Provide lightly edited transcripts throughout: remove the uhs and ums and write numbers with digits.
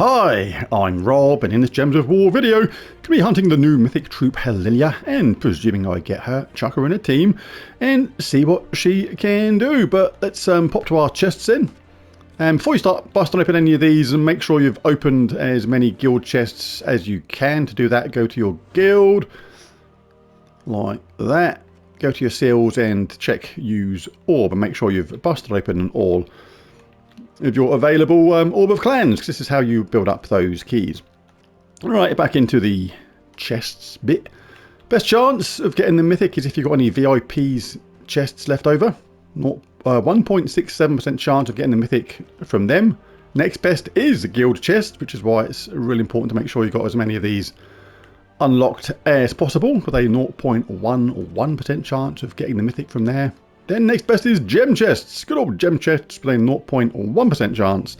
Hi, I'm Rob, and in this Gems of War video, going to be hunting the new mythic troop Helilya, and presuming I get her, chuck her in a team, and see what she can do. But let's pop to our chests in. And before you start busting open any of these, make sure you've opened as many guild chests as you can. To do that, go to your guild, like that. Go to your seals and check use orb, and make sure you've busted open all of your available orb of clans, because this is how you build up those keys. Alright, back into the chests bit. Best chance of getting the mythic is if you've got any VIPs chests left over. 1.67% chance of getting the mythic from them. Next best is a guild chest, which is why it's really important to make sure you've got as many of these unlocked as possible, with a 0.11% chance of getting the mythic from there. Then next best is gem chests. Good old gem chests with a 0.1% chance.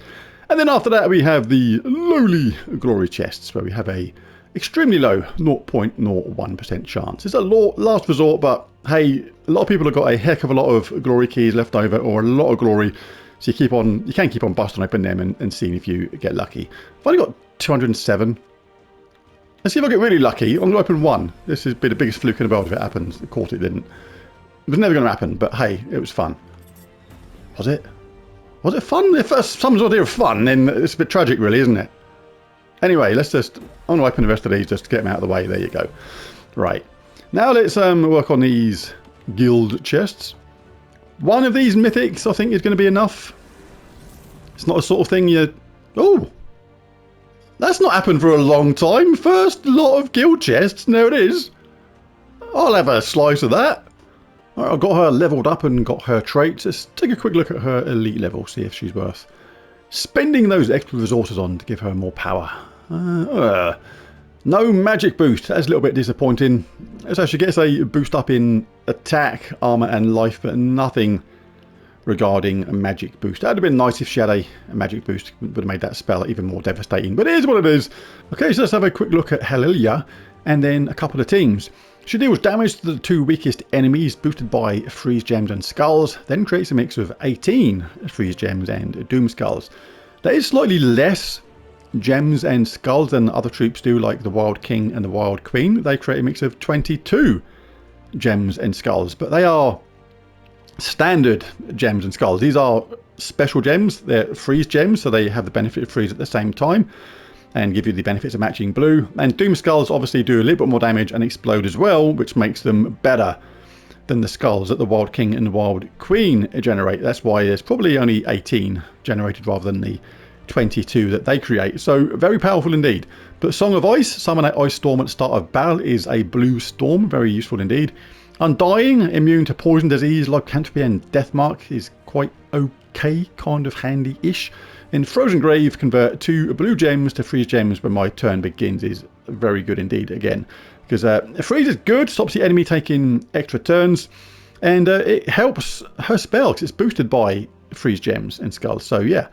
And then after that we have the lowly glory chests, where we have a extremely low 0.01% chance. It's a last resort, but hey, a lot of people have got a heck of a lot of glory keys left over, or a lot of glory, so you can keep on busting open them and seeing if you get lucky. I've only got 207. Let's see if I get really lucky. I'm going to open one. This has been the biggest fluke in the world if it happens. Of course it didn't. It was never going to happen, but hey, it was fun. Was it? Was it fun? If that's some sort of fun, then it's a bit tragic really, isn't it? Anyway, I'm going to open the rest of these just to get them out of the way. There you go. Right. Now let's work on these guild chests. One of these mythics I think is going to be enough. It's not a sort of thing you... Oh! That's not happened for a long time. First lot of guild chests. There it is. I'll have a slice of that. Right, I've got her leveled up and got her traits. Let's take a quick look at her elite level, see if she's worth spending those extra resources on to give her more power. No magic boost. That's a little bit disappointing. So she gets a boost up in attack, armor and life, but nothing regarding a magic boost. That would have been nice if she had a magic boost. Would have made that spell even more devastating, but it is what it is. Okay, so let's have a quick look at Helilya and then a couple of teams. She deals damage to the two weakest enemies, boosted by freeze gems and skulls, then creates a mix of 18 freeze gems and doom skulls. That is slightly less gems and skulls than other troops do, like the Wild King and the Wild Queen. They create a mix of 22 gems and skulls, but they are standard gems and skulls. These are special gems. They're freeze gems, so they have the benefit of freeze at the same time and give you the benefits of matching blue. And doom skulls obviously do a little bit more damage and explode as well, which makes them better than the skulls that the Wild King and the Wild Queen generate. That's why there's probably only 18 generated rather than the 22 that they create. So very powerful indeed. But Song of Ice, summon an ice storm at the start of battle, is a blue storm. Very useful indeed. Undying, immune to poison, disease, lycanthropy and death mark, is quite okay, kind of handy-ish. In Frozen Grave, convert 2 blue gems to freeze gems when my turn begins, is very good indeed again. Because freeze is good, stops the enemy taking extra turns, and it helps her spell because it's boosted by freeze gems and skulls. So yeah,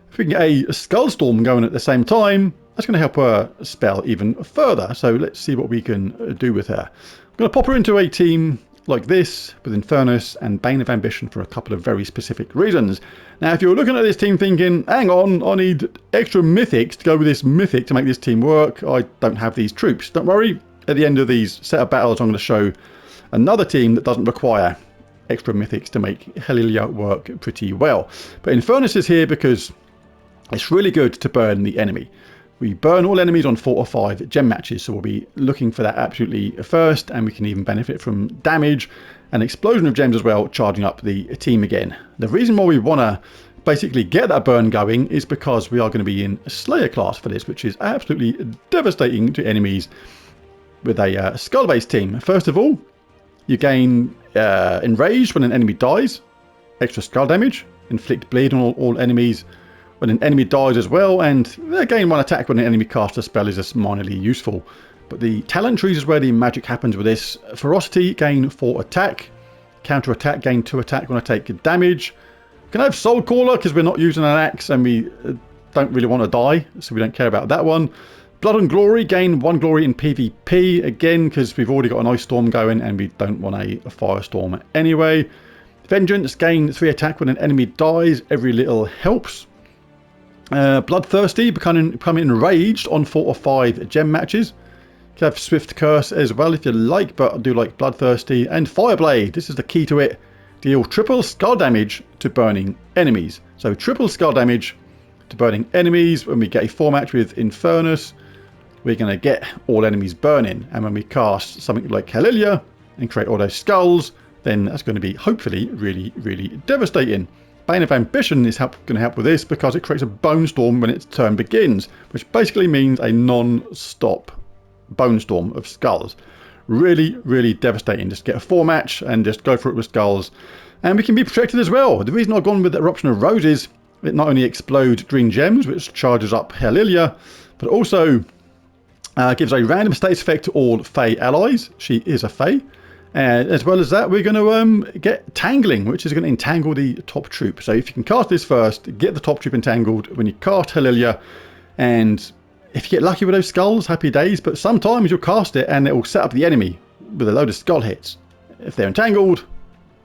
if we can get a skull storm going at the same time, that's going to help her spell even further. So let's see what we can do with her. I'm going to pop her into a team like this with Infernus and Bane of Ambition for a couple of very specific reasons. Now if you're looking at this team thinking, hang on, I need extra mythics to go with this mythic to make this team work, I don't have these troops. Don't worry, at the end of these set of battles I'm going to show another team that doesn't require extra mythics to make Helilya work pretty well. But Infernus is here because it's really good to burn the enemy. We burn all enemies on 4 or 5 gem matches, so we'll be looking for that absolutely first, and we can even benefit from damage and explosion of gems as well, charging up the team again. The reason why we want to basically get that burn going is because we are going to be in Slayer class for this, which is absolutely devastating to enemies with a skull-based team. First of all, you gain enraged when an enemy dies, extra skull damage, inflict bleed on all enemies when an enemy dies as well, and gain 1 attack when an enemy casts a spell is just minorly useful. But the talent trees is where the magic happens with this. Ferocity, gain 4 attack. Counter attack, gain 2 attack when I take damage. Can I have Soul Caller because we're not using an axe and we don't really want to die, so we don't care about that one. Blood and Glory, gain 1 glory in PvP, again because we've already got an Ice Storm going and we don't want a Firestorm anyway. Vengeance, gain 3 attack when an enemy dies. Every little helps. Bloodthirsty, becoming enraged on 4 or 5 gem matches. You can have Swift Curse as well if you like, but I do like Bloodthirsty. And Fireblade, this is the key to it. Deal triple skull damage to burning enemies. So triple skull damage to burning enemies. When we get a 4 match with Infernus, we're going to get all enemies burning. And when we cast something like Helilya and create all those skulls, then that's going to be hopefully really, really devastating. Bane of Ambition is going to help with this because it creates a bone storm when its turn begins, which basically means a non-stop bone storm of skulls. Really, really devastating. Just get a 4 match and just go for it with skulls. And we can be protected as well. The reason I've gone with the Eruption of Roses, it not only explodes green gems, which charges up Helilya, but also gives a random status effect to all Fey allies. She is a Fey. As well as that, we're going to get Tangling, which is going to entangle the top troop. So if you can cast this first, get the top troop entangled when you cast Helilya, and if you get lucky with those skulls, happy days, but sometimes you'll cast it and it will set up the enemy with a load of skull hits. If they're entangled,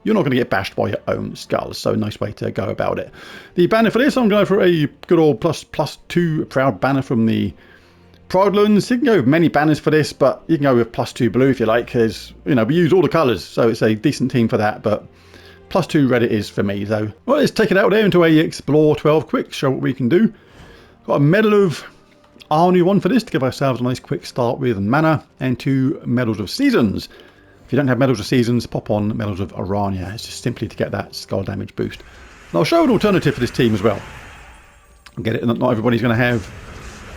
you're not going to get bashed by your own skulls, so a nice way to go about it. The banner for this, I'm going for a good old +2 proud banner from the Proudlands. You can go with many banners for this, but you can go with +2 blue if you like, because we use all the colours, so it's a decent team for that. But +2 red it is for me. So well, let's take it out there into a Explore 12 quick, show what we can do. Got a Medal of Arnu for this to give ourselves a nice quick start with mana, and 2 Medals of Seasons. If you don't have Medals of Seasons, pop on Medals of Aranya. It's just simply to get that skull damage boost. And I'll show an alternative for this team as well. Get it? Not everybody's going to have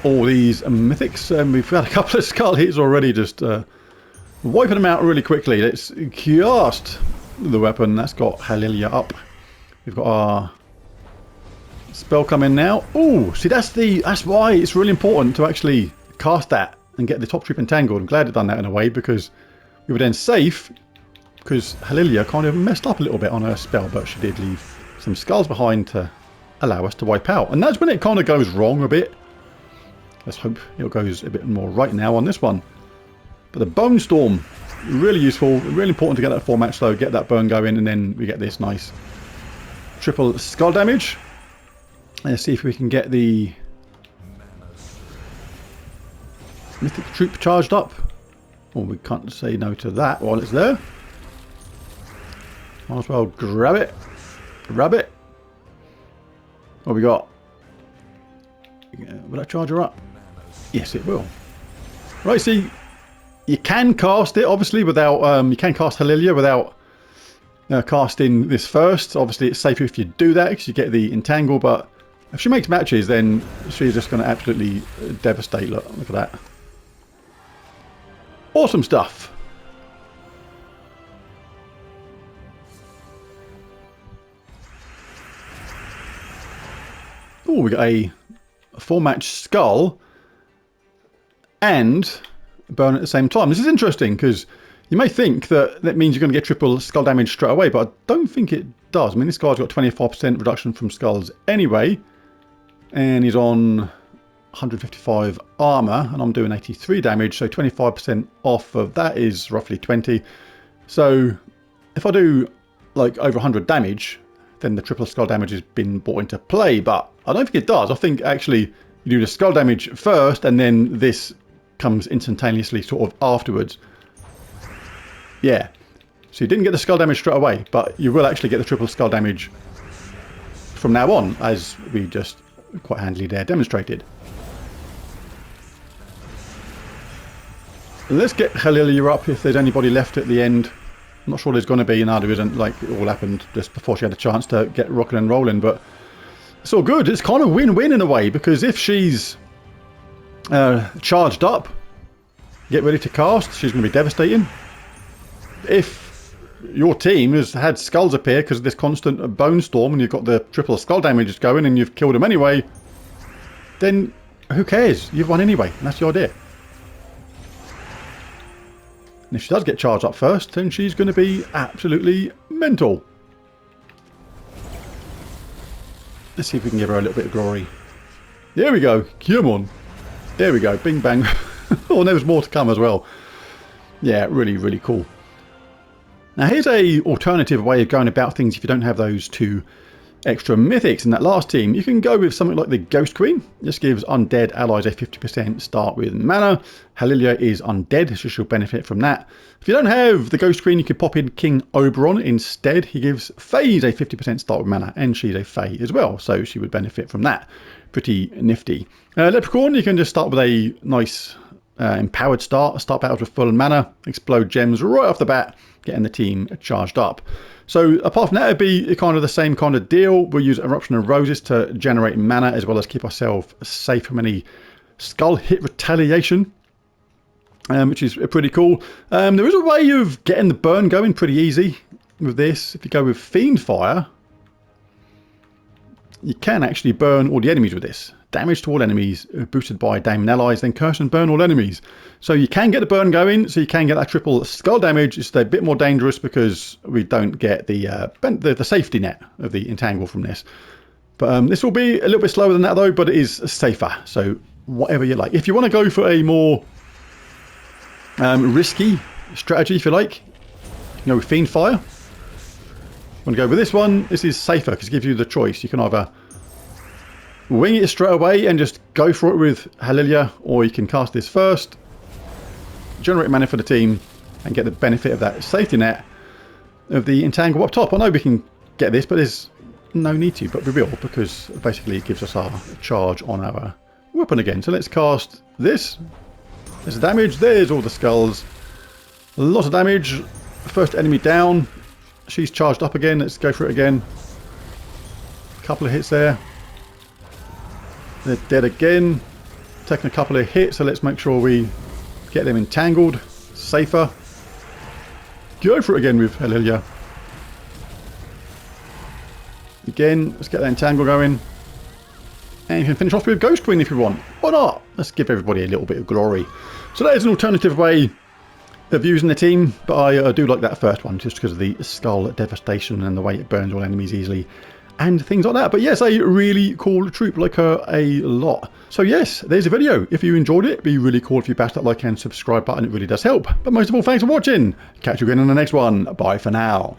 all these mythics, and we've had a couple of skull hits already, just wiping them out really quickly. Let's cast the weapon. That's got Helilya up. We've got our spell coming now. Oh, see, that's why it's really important to actually cast that and get the top troop entangled. I'm glad I've done that in a way, because we were then safe, because Helilya kind of messed up a little bit on her spell, but she did leave some skulls behind to allow us to wipe out. And that's when it kind of goes wrong a bit. Let's hope it goes a bit more right now on this one. But the Bone Storm, really useful, really important to get that 4 match though, get that burn going, and then we get this nice triple skull damage. Let's see if we can get the Mythic troop charged up. Well, we can't say no to that while it's there. Might as well grab it. Grab it. What we got? Will that charge her up? Yes, it will. Right, see, you can cast it, obviously, without... you can cast Helilya without casting this first. Obviously, it's safer if you do that, because you get the entangle, but if she makes matches, then she's just going to absolutely devastate. Look at that. Awesome stuff. Oh, we got a 4-match skull and burn at the same time. This is interesting, because you may think that that means you're going to get triple skull damage straight away, but I don't think it does. I mean, this guy's got 25% reduction from skulls anyway, and he's on 155 armor, and I'm doing 83 damage, so 25% off of that is roughly 20. So if I do like over 100 damage, then the triple skull damage has been brought into play, but I don't think it does. I think actually you do the skull damage first, and then this comes instantaneously sort of afterwards. Yeah, so you didn't get the skull damage straight away, but you will actually get the triple skull damage from now on, as we just quite handily there demonstrated. Let's get Helilya up if there's anybody left at the end. I'm not sure there's going to be. No, there isn't. Like, it all happened just before she had a chance to get rocking and rolling, but it's all good. It's kind of win-win in a way, because if she's charged up, get ready to cast, she's going to be devastating. If your team has had skulls appear because of this constant bone storm, and you've got the triple skull damage going and you've killed them anyway, then who cares? You've won anyway, and that's the idea. And if she does get charged up first, then she's going to be absolutely mental. Let's see if we can give her a little bit of glory. There we go. Come on. There we go. Bing bang. Oh, and there was more to come as well. Yeah, really, really cool. Now here's a alternative way of going about things if you don't have those 2 extra mythics in that last team, you can go with something like the Ghost Queen. This gives undead allies a 50% start with mana. Helilya is undead, so she'll benefit from that. If you don't have the Ghost Queen, you could pop in King Oberon instead. He gives Fays a 50% start with mana, and she's a Fey as well, so she would benefit from that. Pretty nifty. Leprechaun, you can just start with a nice empowered start battles with full mana, explode gems right off the bat, getting the team charged up. So apart from that, it'd be kind of the same kind of deal. We'll use Eruption of Roses to generate mana as well as keep ourselves safe from any skull hit retaliation, which is pretty cool. There is a way of getting the burn going pretty easy with this. If you go with Fiend Fire, you can actually burn all the enemies with this. Damage to all enemies boosted by Daemon allies, then curse and burn all enemies. So you can get the burn going, so you can get that triple skull damage. It's a bit more dangerous because we don't get the safety net of the entangle from this. But this will be a little bit slower than that though, but it is safer. So whatever you like. If you want to go for a more risky strategy, if you like, you know, with Fiend Fire. You want to go with this one. This is safer because it gives you the choice. You can either wing it straight away and just go for it with Helilya, or you can cast this first, generate mana for the team, and get the benefit of that safety net of the entangle up top. I know we can get this, but there's no need to, but we will, because basically it gives us our charge on our weapon again. So let's cast this. There's the damage. There's all the skulls. A lot of damage. First enemy down. She's charged up again. Let's go for it again. A couple of hits there. They're dead again. Taking a couple of hits, so let's make sure we get them entangled. Safer. Go for it again with Helilya. Again, let's get that entangle going. And you can finish off with Ghost Queen if you want. Why not? Let's give everybody a little bit of glory. So that is an alternative way of using the team, but I do like that first one just because of the skull devastation and the way it burns all enemies easily and things like that. But yes, a really cool troop, like her a lot. So yes, there's a video. If you enjoyed it, it'd be really cool if you bash that like and subscribe button. It really does help. But most of all, thanks for watching. Catch you again in the next one. Bye for now.